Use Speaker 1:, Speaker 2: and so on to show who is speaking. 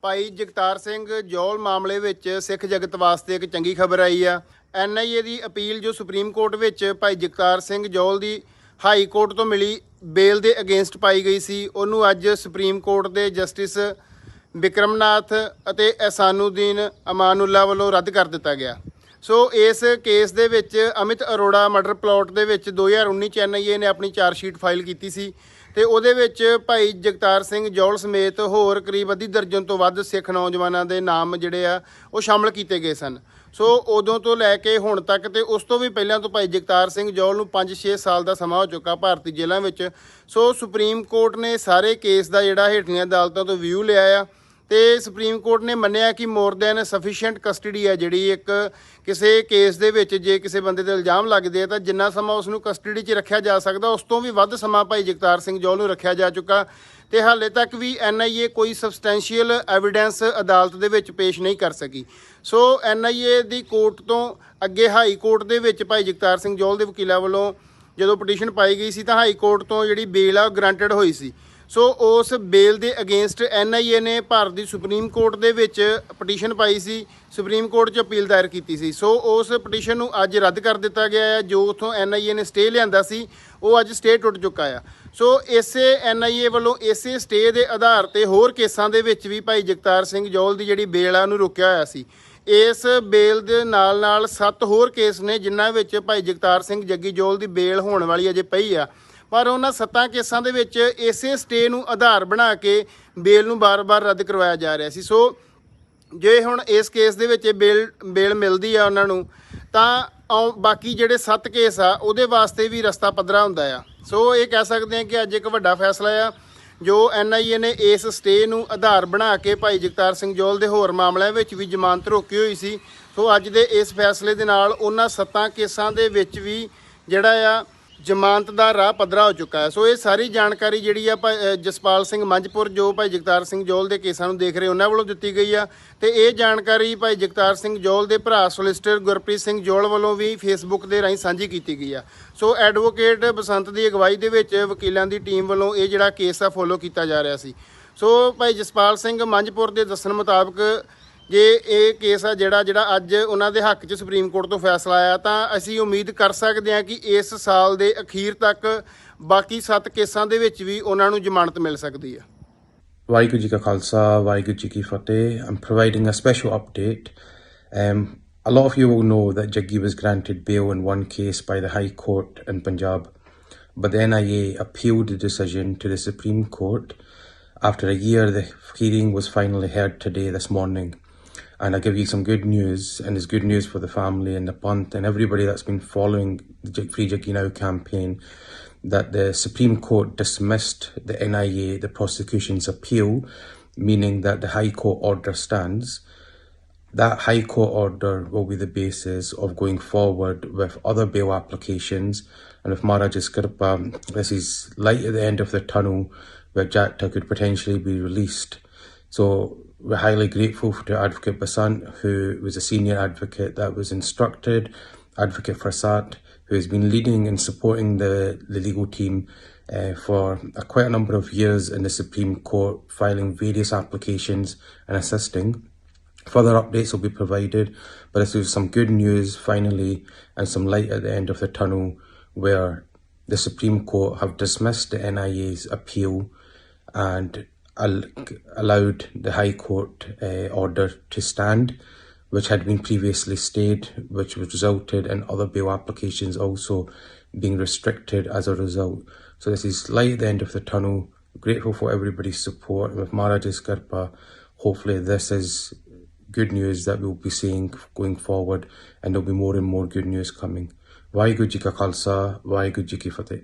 Speaker 1: ਭਾਈ ਜਗਤਾਰ ਸਿੰਘ ਜੌਲ ਮਾਮਲੇ ਵਿੱਚ ਸਿੱਖ ਜਗਤ ਵਾਸਤੇ ਇੱਕ ਚੰਗੀ ਖਬਰ ਆਈ ਆ। NIA ਦੀ ਅਪੀਲ ਜੋ ਸੁਪਰੀਮ ਕੋਰਟ ਵਿੱਚ ਭਾਈ ਜਗਤਾਰ ਸਿੰਘ ਜੌਲ ਦੀ ਹਾਈ ਕੋਰਟ ਤੋਂ ਮਿਲੀ ਬੇਲ ਦੇ ਅਗੇਂਸਟ ਪਾਈ ਗਈ ਸੀ, ਉਹਨੂੰ ਅੱਜ ਸੁਪਰੀਮ ਕੋਰਟ ਦੇ ਜਸਟਿਸ ਬਿਕਰਮਨਾਥ ਅਤੇ ਅਹਿਸਾਨੁਦੀਨ ਅਮਾਨੁੱਲਾ ਵੱਲੋਂ ਰੱਦ ਕਰ ਦਿੱਤਾ ਗਿਆ। ਸੋ ਇਸ ਕੇਸ ਦੇ ਵਿੱਚ ਅਮਿਤ ਅਰੋੜਾ ਮਰਡਰ ਪਲਾਟ ਦੇ ਵਿੱਚ 2019 ਚ NIA ਨੇ ਆਪਣੀ ਚਾਰਜਸ਼ੀਟ ਫਾਈਲ ਕੀਤੀ ਸੀ ਤੇ ਉਹਦੇ ਵਿੱਚ ਭਾਈ ਜਗਤਾਰ ਸਿੰਘ ਜੌਲ ਸਮੇਤ ਹੋਰ ਕਰੀਬ ਅੱਧੀ ਦਰਜਨ ਤੋਂ ਵੱਧ ਸਿੱਖ ਨੌਜਵਾਨਾਂ ਦੇ ਨਾਮ ਜਿਹੜੇ ਆ ਉਹ ਸ਼ਾਮਲ ਕੀਤੇ ਗਏ ਸਨ। ਸੋ ਉਦੋਂ ਤੋਂ ਲੈ ਕੇ ਹੁਣ ਤੱਕ ਤੇ ਉਸ ਤੋਂ ਵੀ ਪਹਿਲਾਂ ਤੋਂ ਭਾਈ ਜਗਤਾਰ ਸਿੰਘ ਜੌਲ ਨੂੰ 5-6 ਸਾਲ ਦਾ ਸਮਾਂ ਹੋ ਚੁੱਕਾ ਭਾਰਤੀ ਜੇਲ੍ਹਾਂ ਵਿੱਚ। ਸੋ ਸੁਪਰੀਮ ਕੋਰਟ ਨੇ ਸਾਰੇ ਕੇਸ ਦਾ ਜਿਹੜਾ ਹੇਠਲੀਆਂ ਅਦਾਲਤਾਂ ਤੋਂ ਵਿਊ ਲਿਆ ਆ ਤੇ ਸੁਪਰੀਮ ਕੋਰਟ ਨੇ ਮੰਨਿਆ ਕਿ ਮੋਰ ਦੈਨ ਸਫੀਸ਼ੀਐਂਟ ਕਸਟਡੀ ਹੈ ਜਿਹੜੀ ਇੱਕ ਕਿਸੇ ਕੇਸ ਦੇ ਵਿੱਚ ਜੇ ਕਿਸੇ ਬੰਦੇ ਤੇ ਇਲਜ਼ਾਮ ਲੱਗਦੇ ਆ ਤਾਂ ਜਿੰਨਾ ਸਮਾਂ ਉਸ ਨੂੰ ਕਸਟਡੀ 'ਚ ਰੱਖਿਆ ਜਾ ਸਕਦਾ ਉਸ ਤੋਂ ਵੀ ਵੱਧ ਸਮਾਂ ਭਾਈ ਜਗਤਾਰ ਸਿੰਘ ਜੌਲ ਨੂੰ ਰੱਖਿਆ ਜਾ ਚੁੱਕਾ ਤੇ ਹਾਲੇ ਤੱਕ ਵੀ NIA ਕੋਈ ਸਬਸਟੈਂਸ਼ੀਅਲ ਐਵੀਡੈਂਸ ਅਦਾਲਤ ਦੇ ਵਿੱਚ ਪੇਸ਼ ਨਹੀਂ ਕਰ ਸਕੀ। ਸੋ NIA ਦੀ ਕੋਰਟ ਤੋਂ ਅੱਗੇ ਹਾਈ ਕੋਰਟ ਦੇ ਵਿੱਚ ਭਾਈ ਜਗਤਾਰ ਸਿੰਘ ਜੌਲ ਦੇ ਵਕੀਲਾਂ ਵੱਲੋਂ ਜਦੋਂ ਪਟੀਸ਼ਨ ਪਾਈ ਗਈ ਸੀ ਤਾਂ ਹਾਈ ਕੋਰਟ ਤੋਂ ਜਿਹੜੀ ਬੇਲ ਆ ਉਹ ਗਰੰਟਡ ਹੋਈ ਸੀ। ਸੋ ਉਸ ਬੇਲ ਦੇ ਅਗੇਂਸਟ NIA ਨੇ ਭਾਰਤ ਦੀ ਸੁਪਰੀਮ ਕੋਰਟ ਦੇ ਵਿੱਚ ਪਟੀਸ਼ਨ ਪਾਈ ਸੀ, ਸੁਪਰੀਮ ਕੋਰਟ 'ਚ ਅਪੀਲ ਦਾਇਰ ਕੀਤੀ ਸੀ। ਸੋ ਉਸ ਪਟੀਸ਼ਨ ਨੂੰ ਅੱਜ ਰੱਦ ਕਰ ਦਿੱਤਾ ਗਿਆ ਹੈ। ਜੋ ਉੱਥੋਂ NIA ਨੇ ਸਟੇ ਲਿਆਂਦਾ ਸੀ ਉਹ ਅੱਜ ਸਟੇ ਟੁੱਟ ਚੁੱਕਾ ਆ। ਸੋ ਇਸੇ NIA ਵੱਲੋਂ ਇਸੇ ਸਟੇ ਦੇ ਆਧਾਰ 'ਤੇ ਹੋਰ ਕੇਸਾਂ ਦੇ ਵਿੱਚ ਵੀ ਭਾਈ ਜਗਤਾਰ ਸਿੰਘ ਜੌਲ ਦੀ ਜਿਹੜੀ ਬੇਲ ਆ ਉਹਨੂੰ ਰੋਕਿਆ ਹੋਇਆ ਸੀ। ਇਸ ਬੇਲ ਦੇ ਨਾਲ 7 ਹੋਰ ਕੇਸ ਨੇ ਜਿਨ੍ਹਾਂ ਵਿੱਚ ਭਾਈ ਜਗਤਾਰ ਸਿੰਘ ਜੱਗੀ ਜੌਲ ਦੀ ਬੇਲ ਹੋਣ ਵਾਲੀ ਅਜੇ ਪਈ ਆ, ਪਰ ਉਹਨਾਂ 7 ਕੇਸਾਂ ਦੇ ਵਿੱਚ ਇਸੇ ਸਟੇ ਨੂੰ ਆਧਾਰ ਬਣਾ ਕੇ ਬੇਲ ਨੂੰ ਬਾਰ-ਬਾਰ ਰੱਦ ਕਰਵਾਇਆ ਜਾ ਰਿਹਾ ਸੀ। ਸੋ ਜੇ ਹੁਣ ਇਸ ਕੇਸ ਦੇ ਵਿੱਚ ਬੇਲ ਮਿਲਦੀ ਆ ਉਹਨਾਂ ਨੂੰ ਤਾਂ ਬਾਕੀ ਜਿਹੜੇ 7 ਕੇਸ ਆ ਉਹਦੇ ਵਾਸਤੇ ਵੀ ਰਸਤਾ ਪੱਧਰਾ ਹੁੰਦਾ ਆ। ਸੋ ਇਹ ਕਹਿ ਸਕਦੇ ਹਾਂ ਕਿ ਅੱਜ ਇੱਕ ਵੱਡਾ ਫੈਸਲਾ ਆ ਜੋ NIA ਨੇ ਇਸ ਸਟੇ ਨੂੰ ਆਧਾਰ ਬਣਾ ਕੇ ਭਾਈ ਜਗਤਾਰ ਸਿੰਘ ਜੌਲ ਦੇ ਹੋਰ ਮਾਮਲਿਆਂ ਵਿੱਚ ਵੀ ਜ਼ਮਾਨਤ ਰੋਕੀ ਹੋਈ ਸੀ। ਸੋ ਅੱਜ ਦੇ ਇਸ ਫੈਸਲੇ ਦੇ ਨਾਲ ਉਹਨਾਂ 7 ਕੇਸਾਂ ਦੇ ਵਿੱਚ ਵੀ ਜਿਹੜਾ ਆ ਜ਼ਮਾਨਤ ਦਾ ਰਾਹ ਪੱਧਰਾ ਹੋ ਚੁੱਕਾ ਹੈ। ਸੋ ਇਹ ਸਾਰੀ ਜਾਣਕਾਰੀ ਜਿਹੜੀ ਆ ਜਸਪਾਲ ਸਿੰਘ ਮੰਝਪੁਰ ਜੋ ਭਾਈ ਜਗਤਾਰ ਸਿੰਘ ਜੌਲ ਦੇ ਕੇਸਾਂ ਨੂੰ ਦੇਖ ਰਹੇ ਉਹਨਾਂ ਵੱਲੋਂ ਦਿੱਤੀ ਗਈ ਆ ਤੇ ਇਹ ਜਾਣਕਾਰੀ ਭਾਈ ਜਗਤਾਰ ਸਿੰਘ ਜੌਲ ਦੇ ਭਰਾ ਸੋਲਿਸਿਟਰ ਗੁਰਪ੍ਰੀਤ ਸਿੰਘ ਜੌਲ ਵੱਲੋਂ ਵੀ ਫੇਸਬੁੱਕ ਦੇ ਰਾਹੀਂ ਸਾਂਝੀ ਕੀਤੀ ਗਈ ਆ। ਸੋ ਐਡਵੋਕੇਟ ਬਸੰਤ ਦੀ ਅਗਵਾਈ ਦੇ ਵਿੱਚ ਵਕੀਲਾਂ ਦੀ ਟੀਮ ਵੱਲੋਂ ਇਹ ਜਿਹੜਾ ਕੇਸ ਆ ਫੋਲੋ ਕੀਤਾ ਜਾ ਰਿਹਾ ਸੀ। ਸੋ ਭਾਈ ਜਸਪਾਲ ਸਿੰਘ ਮੰਝਪੁਰ ਦੇ ਦੱਸਣ ਮੁਤਾਬਕ ਜੇ ਇਹ ਕੇਸ ਆ ਜਿਹੜਾ ਅੱਜ ਉਹਨਾਂ ਦੇ ਹੱਕ 'ਚ ਸੁਪਰੀਮ ਕੋਰਟ ਤੋਂ ਫੈਸਲਾ ਆਇਆ ਤਾਂ ਅਸੀਂ ਉਮੀਦ ਕਰ ਸਕਦੇ ਹਾਂ ਕਿ ਇਸ ਸਾਲ ਦੇ ਅਖੀਰ ਤੱਕ ਬਾਕੀ 7 ਕੇਸਾਂ ਦੇ ਵਿੱਚ ਵੀ ਉਹਨਾਂ ਨੂੰ ਜ਼ਮਾਨਤ ਮਿਲ ਸਕਦੀ ਹੈ।
Speaker 2: ਵਾਹਿਗੁਰੂ ਜੀ ਕਾ ਖਾਲਸਾ, ਵਾਹਿਗੁਰੂ ਜੀ ਕੀ ਫਤਿਹ। I'm providing a special update. A lot of you will know that Jaggi was granted bail in one case by the High Court in Punjab, but the NIA appealed the decision to the Supreme Court. After a year, the hearing was finally heard today, this morning. And I'll give you some good news, and it's good news for the family and the Punt and everybody that's been following the Free Jaggi Now campaign, that the Supreme Court dismissed the NIA, the prosecution's appeal, meaning that the High Court order stands. That High Court order will be the basis of going forward with other bail applications, and with Maharaj's Kirpa, this is light at the end of the tunnel where Jatta could potentially be released. So we're highly grateful to Advocate Basant, who was a senior advocate that was instructed, Advocate Farsat, who has been leading and supporting the legal team for quite a number of years in the Supreme Court, filing various applications and assisting. Further updates will be provided, but this is some good news finally and some light at the end of the tunnel where the Supreme Court have dismissed the NIA's appeal and allowed the High Court order to stand, which had been previously stayed, which resulted in other bail applications also being restricted as a result. So this is light at the end of the tunnel. Grateful for everybody's support. And with Maharaj's Kirpa, hopefully this is good news that we'll be seeing going forward, and there'll be more and more good news coming. Vaheguru Ji Ka Khalsa, Vaheguru Ji Ki Fateh.